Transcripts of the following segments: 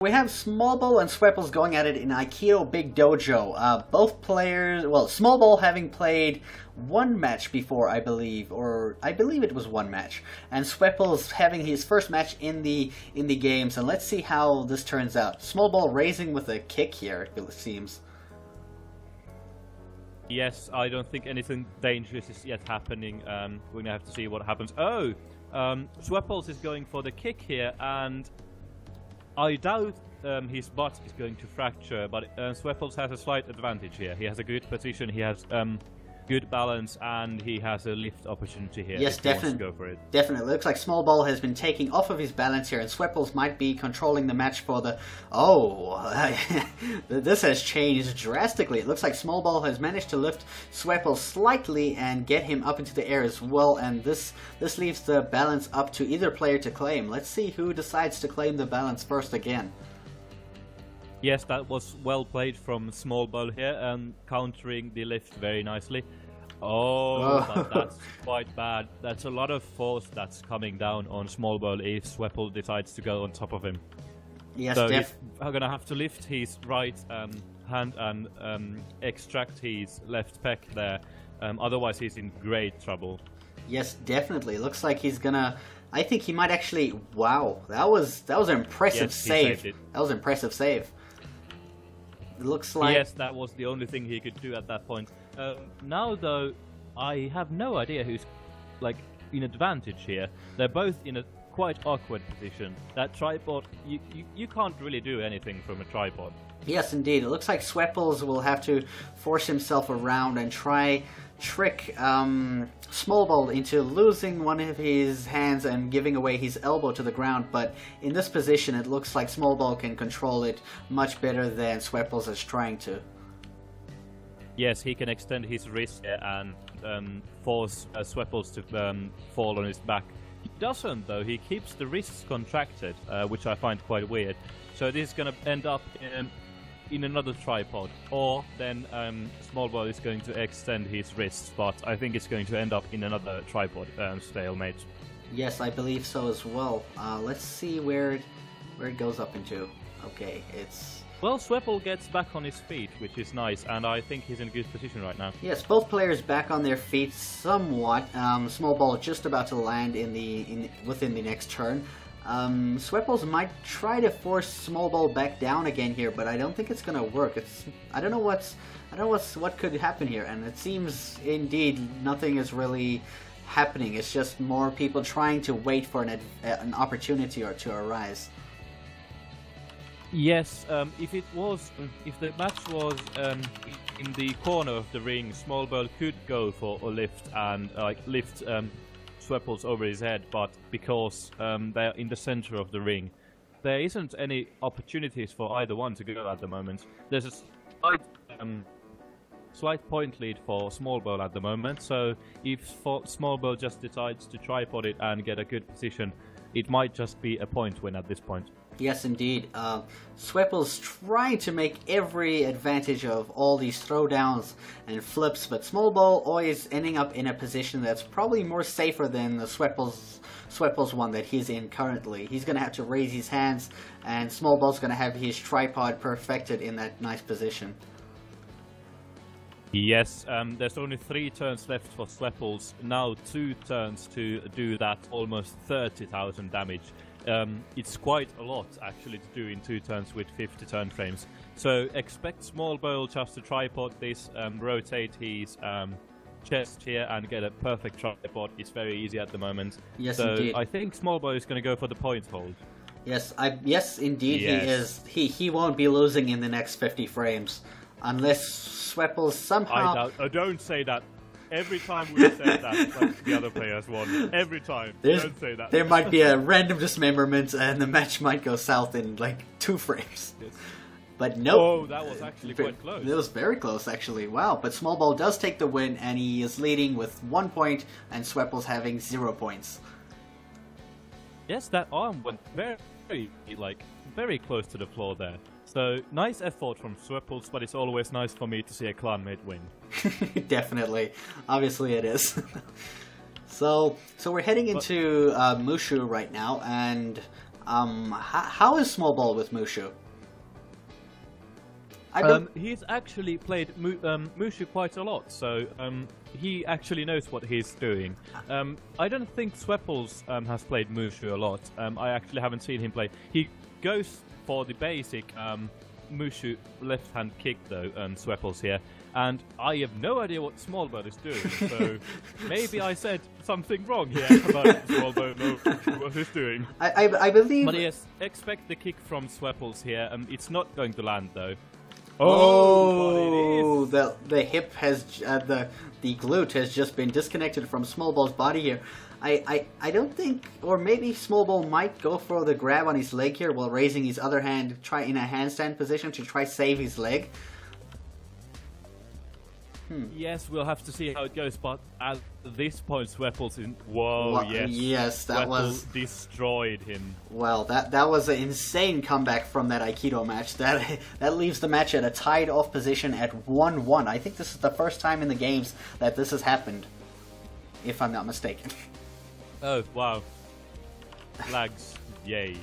we have SmallBowl and Swepples going at it in Aikido Big Dojo. Both players, well, SmallBowl having played one match before, I believe, or I believe it was one match, and Swepples having his first match in the games. And let's see how this turns out. SmallBowl raising with a kick here, it seems. Yes, I don't think anything dangerous is yet happening. We're gonna have to see what happens. Oh, Swepples is going for the kick here, and I doubt his butt is going to fracture, but Swepples has a slight advantage here. He has a good position, he has good balance, and he has a lift opportunity here. Yes, definitely. Go for it. Definitely. Looks like SmallBowl has been taking off of his balance here, and Swepples might be controlling the match for the... Oh, this has changed drastically. It looks like SmallBowl has managed to lift Swepples slightly and get him up into the air as well, and this leaves the balance up to either player to claim. Let's see who decides to claim the balance first again. Yes, that was well played from SmallBowl here, and countering the lift very nicely. Oh, but that's quite bad. That's a lot of force that's coming down on SmallBowl if Swepples decides to go on top of him. Yes, so he's going to have to lift his right hand and extract his left pec there. Otherwise, he's in great trouble. Yes, definitely. Looks like he's gonna... I think he might actually... Wow, that was an impressive save. That was an impressive save. It looks like... Yes, that was the only thing he could do at that point. Now, though, I have no idea who's, like, in advantage here. They're both in a quite awkward position. That tripod, you can't really do anything from a tripod. Yes, indeed. It looks like Swepples will have to force himself around and try trick SmallBowl into losing one of his hands and giving away his elbow to the ground, but in this position it looks like SmallBowl can control it much better than Swepples is trying to. Yes, he can extend his wrist and force Swepples to fall on his back. He doesn't, though. He keeps the wrists contracted, which I find quite weird. So this is going to end up in another tripod, or then SmallBowl is going to extend his wrists, but I think it's going to end up in another tripod stalemate. Yes, I believe so as well. Let's see where it goes up into. Okay, it's... Well, Swepples gets back on his feet, which is nice, and I think he's in good position right now. Yes, both players back on their feet somewhat. SmallBowl just about to land within the next turn. Swepples might try to force SmallBowl back down again here, but I don't think it's gonna work. I don't know what could happen here, and it seems indeed nothing is really happening. It's just more people trying to wait for an opportunity or to arise. Yes, if the match was in the corner of the ring, SmallBowl could go for a lift and lift Swepples over his head, but because they're in the center of the ring, there isn't any opportunities for either one to go at the moment. There's a slight point lead for SmallBowl at the moment, so if SmallBowl just decides to tripod it and get a good position, it might just be a point win at this point. Yes, indeed. Swepples trying to make every advantage of all these throwdowns and flips, but SmallBowl always ending up in a position that's probably more safer than the Swepples one that he's in currently. He's going to have to raise his hands, and SmallBowl's going to have his tripod perfected in that nice position. Yes, there's only 3 turns left for Swepples. Now 2 turns to do that almost 30,000 damage. It's quite a lot actually to do in 2 turns with 50 turn frames. So expect SmallBowl just to tripod this, rotate his chest here and get a perfect tripod. It's very easy at the moment. Yes, so indeed. I think SmallBowl is going to go for the point hold. Yes, yes, indeed, yes. He won't be losing in the next 50 frames unless Swepples somehow... Don't say that. Every time we say that, like, the other players won. Every time. Don't say that. There might be a random dismemberment and the match might go south in like 2 frames. Yes. But no. Oh, that was actually quite close. It was very close, actually. Wow. But SmallBowl does take the win, and he is leading with 1 point, and Swepples having 0 points. Yes, that arm went very close to the floor there. So, nice effort from Swepples, but it's always nice for me to see a clanmate win. Definitely. Obviously it is. So we're heading into Mushu right now, and How is SmallBowl with Mushu? He's actually played Mushu quite a lot, so he actually knows what he's doing. I don't think Swepples has played Mushu a lot. I actually haven't seen him play. He goes for the basic Mushu left-hand kick, though, Swepples here. And I have no idea what SmallBowl is doing, so maybe I said something wrong here about SmallBowl knows what he's doing. I believe... But yes, expect the kick from Swepples here. It's not going to land, though. Oh, the hip has the glute has just been disconnected from SmallBowl's body here. I don't think, or maybe SmallBowl might go for the grab on his leg here while raising his other hand, try in a handstand position to try save his leg. Yes, we'll have to see how it goes, but at this point, Swepples in... Whoa, well, yes. Yes, that was... destroyed him. Well, that was an insane comeback from that Aikido match. That leaves the match at a tied-off position at 1-1. I think this is the first time in the games that this has happened, if I'm not mistaken. Oh, wow. Flags, yay.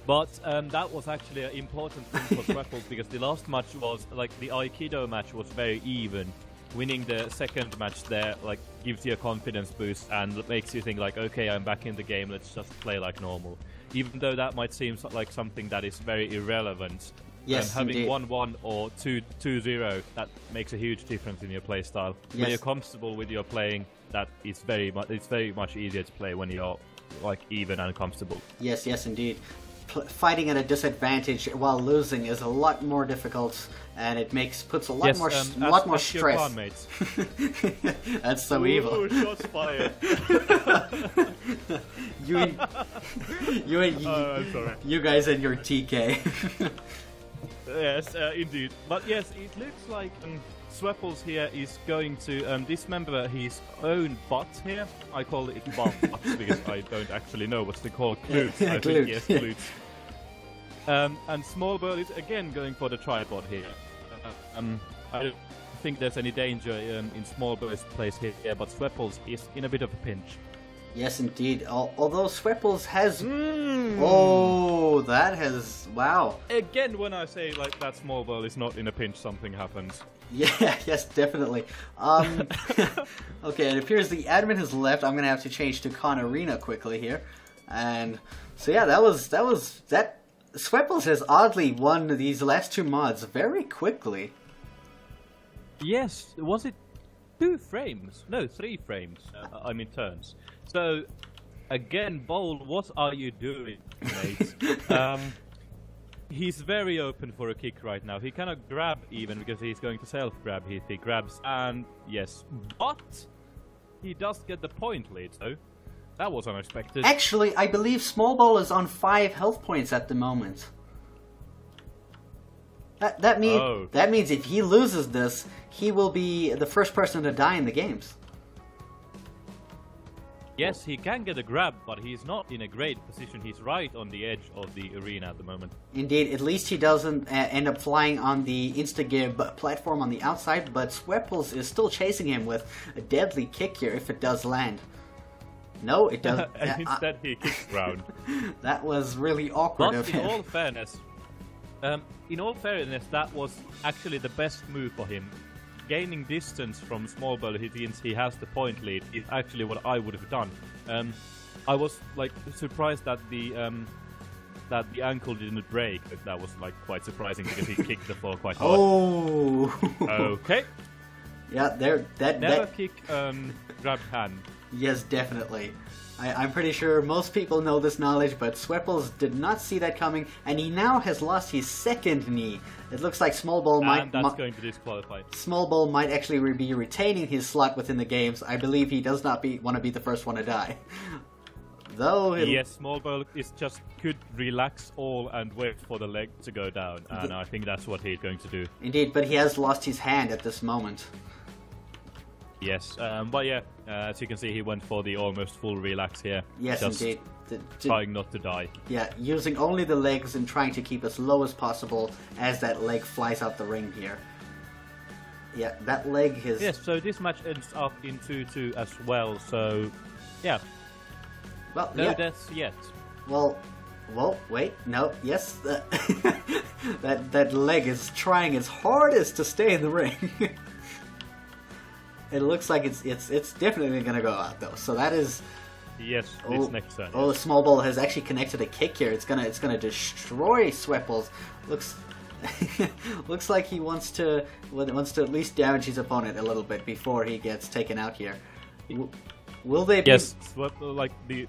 But that was actually an important thing for Swepples, because the last match was, like, the Aikido match was very even. Winning the second match there, like, gives you a confidence boost and makes you think, like, okay, I'm back in the game, let's just play like normal. Even though that might seem like something that is very irrelevant. Yes, having indeed. 1-1 or 2-0, that makes a huge difference in your playstyle. Yes. When you're comfortable with your playing, that is it's very much easier to play when you're, like, even and comfortable. Yes, yes, indeed. Fighting at a disadvantage while losing is a lot more difficult, and it puts a lot more stress. That's so evil. Shots fired. you guys and your TK. Yes, indeed. But yes, it looks like Swepples here is going to dismember his own butt here. I call it butts because I don't actually know what they call glutes. I think yes, glutes. And SmallBowl is again going for the tripod here. I don't think there's any danger in SmallBowl's place here, but Swepples is in a bit of a pinch. Yes, indeed. Although Swepples has... Oh, that has... Wow. Again, when I say like that SmallBowl is not in a pinch, something happens. Yeah, yes, definitely. Okay, it appears the admin has left. I'm going to have to change to Con Arena quickly here. And so yeah, that was Swepples has oddly won these last two mods very quickly. Yes, was it 2 frames? No, 3 frames. I mean turns. So, again, Bowl, what are you doing, mate? He's very open for a kick right now. He cannot grab even because he's going to self-grab if he grabs. And yes, but he does get the point lead, so that was unexpected. Actually, I believe SmallBowl is on 5 health points at the moment. That means if he loses this, he will be the first person to die in the games. Yes, he can get a grab, but he's not in a great position. He's right on the edge of the arena at the moment. Indeed, at least he doesn't end up flying on the Instagib platform on the outside, but Swepples is still chasing him with a deadly kick here if it does land. No, it doesn't. And instead he kicks ground. That was really awkward of him. In all fairness, that was actually the best move for him. Gaining distance from SmallBowl, he has the point lead, is actually what I would have done. I was like surprised that the ankle didn't break. That was like quite surprising because he kicked the floor quite hard. Oh. Okay. Yeah, never kick grabbed hand. Yes, definitely. I'm pretty sure most people know this knowledge, but Swepples did not see that coming, and he now has lost his second knee. It looks like SmallBowl might... And that's going to disqualify. SmallBowl might actually be retaining his slot within the games. I believe he does not want to be the first one to die. Though... Yes, SmallBowl could relax all and wait for the leg to go down, and I think that's what he's going to do. Indeed, but he has lost his hand at this moment. Yes, but yeah, as you can see, he went for the almost full relax here. Yes, indeed. Trying not to die. Yeah, using only the legs and trying to keep as low as possible as that leg flies out the ring here. Yeah, that leg is... Yes, so this match ends up in 2-2 as well, so... Yeah. Well, no deaths yet. Well, Whoa, wait, no, yes, that leg is trying its hardest to stay in the ring. It looks like it's definitely gonna go out though. So that is. Yes, it's next turn. Oh, the SmallBowl has actually connected a kick here. It's gonna destroy Swepples. Looks like he wants to at least damage his opponent a little bit before he gets taken out here. Will they? Yes, like the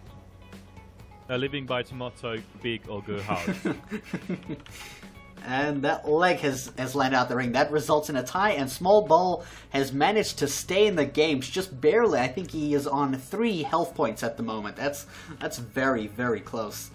living by tomato, big or go hard. And that leg has landed out the ring. That results in a tie, and SmallBowl has managed to stay in the game just barely. I think he is on 3 health points at the moment. That's very, very close.